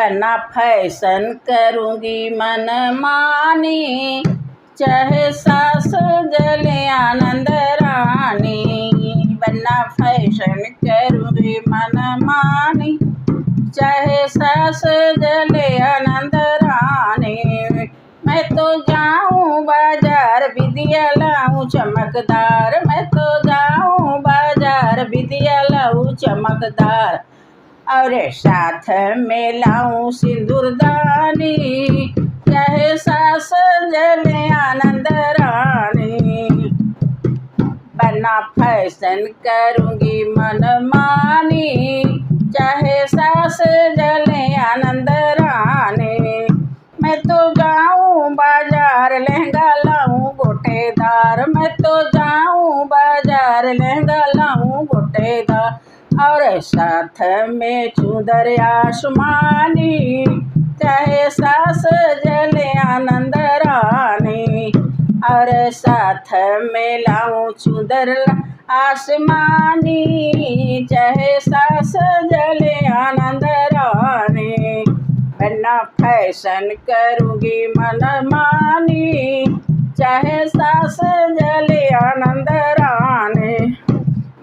बना फैशन करूँगी मन मानी, चाहे सास जले आनंद रानी। बना फैशन करूँगी मन मानी, चाहे सास जले आनंद रानी। मैं तो जाऊँ बाजार विदिया लाऊं चमकदार, मैं तो जाऊँ बाजार विदिया लाऊं चमकदार। और साथ में लाऊं सिंदूरदानी, चाहे सास जले आनंद रानी। बना फैशन करूँगी मन मानी, चाहे सास जले आनंद रानी। मैं तो जाऊँ बाजार लहंगा लाऊं गोटेदार, मैं तो जाऊँ बाजार लहंगा लाऊं गोटेदार। और साथ में चूदर आसमानी, चाहे सास जले आनंद रानी। और साथ में लाऊं चूदर आसमानी, चाहे सास जले आनंद रानी। बना फैशन करूँगी मन मानी, चाहे सास जले आनंद रानी।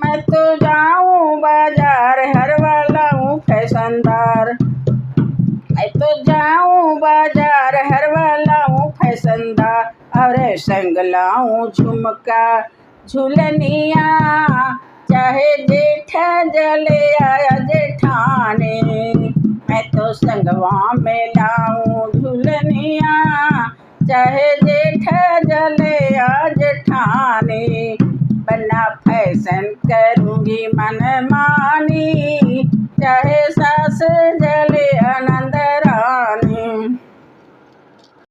मैं तो जाऊँ बाजार हरवा लाऊं फैशनदार, मैं तो जाऊँ बाजार हरवा लाऊं फैशनदार। और संग लाऊं झुमका झुलनिया, चाहे जेठा जले आया जेठानी। मैं तो संगवा में लाऊं झुलनिया, चाहे जेठा जले आ जेठानी। बना फैशन करूँगी मन मानी,